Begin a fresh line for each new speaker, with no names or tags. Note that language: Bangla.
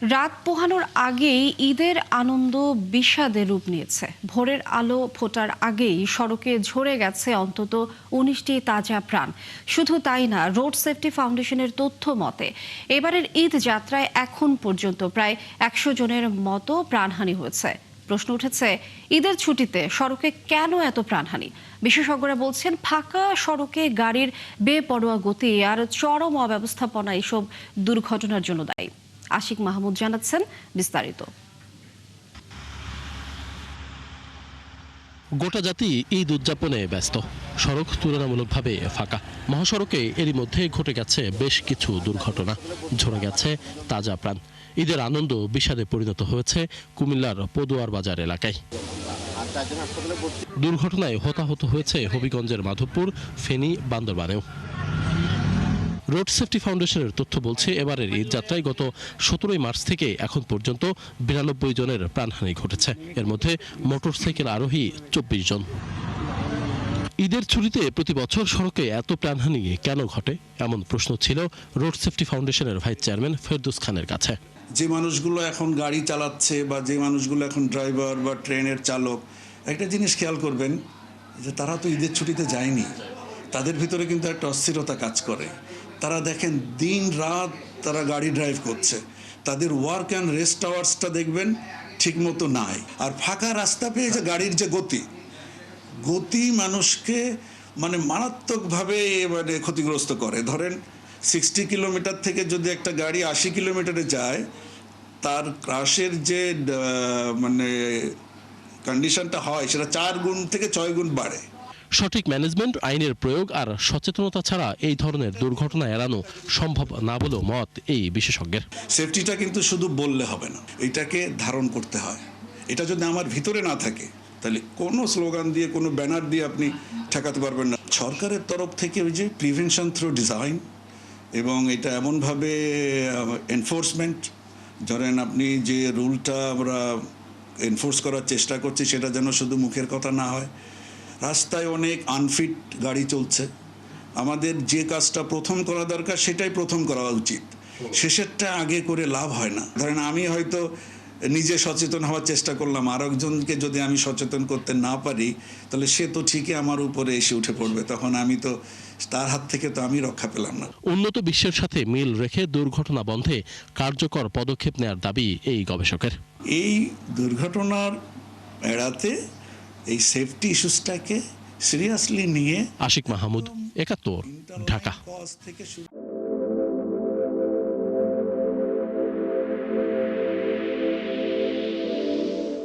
রাত পোহানোর আগেই ঈদের আনন্দ বিষাদে রূপ নিয়েছে। ভোরের আলো ফোটার আগেই সড়কে ঝরে গেছে অন্তত ১৯টি তাজা প্রাণ। শুধু তাই না, রোড সেফটি ফাউন্ডেশনের তথ্য মতে এবারের ঈদ যাত্রায় এখন পর্যন্ত প্রায় ১০০ জনের মতো প্রাণহানি হয়েছে। প্রশ্ন উঠেছে, ঈদের ছুটিতে সড়কে কেন এত প্রাণহানি? বিশেষজ্ঞরা বলছেন, ফাঁকা সড়কে গাড়ির বেপরোয়া গতি আর চরম অব্যবস্থাপনা এসব দুর্ঘটনার জন্য দায়ী। আশিক মাহমুদ জানাচ্ছেন বিস্তারিত।
গোটা জাতি ঈদ উদযাপনে ব্যস্ত। সড়ক তুলনামূলকভাবে ফাঁকা। মহাসড়কে এরই মধ্যে ঘটে গেছে বেশ কিছু দুর্ঘটনা, ঝরে গেছে তাজা প্রাণ। ঈদের আনন্দ বিষাদে পরিণত হয়েছে কুমিল্লার পদুয়ার বাজার এলাকায়। দুর্ঘটনায় হতাহত হয়েছে হবিগঞ্জের মাধবপুর, ফেনী, বান্দরবানেও। রোড সেফটি ফাউন্ডেশনের তথ্য বলছে, এবারের ঈদ যাত্রায় গত ১৭ মার্চ থেকে এখন পর্যন্ত ৯২ জনের প্রাণহানি ঘটেছে। এর মধ্যে মোটরসাইকেল আরোহী ২৪ জন। ঈদের ছুটিতে প্রতি বছর সড়কে এত প্রাণহানি কেন ঘটে, এমন প্রশ্ন ছিল রোড সেফটি ফাউন্ডেশনের ভাইস চেয়ারম্যান ফেরদৌস খানের কাছে।
যে মানুষগুলো এখন গাড়ি চালাচ্ছে বা যে মানুষগুলো এখন ড্রাইভার বা ট্রেনের চালক, একটা জিনিস খেয়াল করবেন যে তারা তো ঈদের ছুটিতে যায়নি। তাদের ভিতরে কিন্তু একটা অস্থিরতা কাজ করে। তারা দেখেন দিন রাত তারা গাড়ি ড্রাইভ করছে। তাদের ওয়ার্ক অ্যান্ড রেস্ট আওয়ার্সটা দেখবেন ঠিকমতো নাই। আর ফাঁকা রাস্তা পেয়ে যে গাড়ির যে গতি মানুষকে মারাত্মকভাবে ক্ষতিগ্রস্ত করে। ধরেন 60 কিলোমিটার থেকে যদি একটা গাড়ি 80 কিলোমিটারে যায়, তার ক্রাশের যে কন্ডিশনটা হয় সেটা 4 গুণ থেকে 6 গুণ বাড়ে।
সঠিক ম্যানেজমেন্ট, আইনের প্রয়োগ আর সচেতনতা ছাড়া এই ধরনের দুর্ঘটনা এড়ানো সম্ভব না বলেও মত এই বিশেষজ্ঞের।
সেফটিটা কিন্তু শুধু বললে হবে না, এটাকে ধারণ করতে হয়। এটা যদি আমার ভিতরে না থাকে, তাহলে কোনো স্লোগান দিয়ে, কোনো ব্যানার দিয়ে আপনি ঠেকাতে পারবেন না। সরকারের তরফ থেকে ওই যে প্রিভেনশন থ্রু ডিজাইন, এবং এটা এমনভাবে এনফোর্সমেন্ট, ধরেন আপনি যে রুলটা আমরা এনফোর্স করার চেষ্টা করছি সেটা যেন শুধু মুখের কথা না হয়। রাস্তায় অনেক আনফিট গাড়ি চলছে। আমাদের যে কাজটা প্রথম করা দরকার সেটাই প্রথম করা উচিত, শেষেরটা আগে করে লাভ হয় না। ধরেন আমি হয়তো নিজে সচেতন হওয়ার চেষ্টা করলাম, আর একজনকে যদি আমি সচেতন করতে না পারি, তাহলে সে তো ঠিকই আমার উপরে এসে উঠে পড়বে, তখন আমি তো তার হাত থেকে তো আমি রক্ষা পেলাম না।
উন্নত বিশ্বের সাথে মিল রেখে দুর্ঘটনা বন্ধে কার্যকর পদক্ষেপ নেওয়ার দাবি এই গবেষকের।
এই দুর্ঘটনার এড়াতে এই সেফটি ইস্যুসটাকে সিরিয়াসলি নিয়ে।
আশিক মাহমুদ, ৭১, ঢাকা।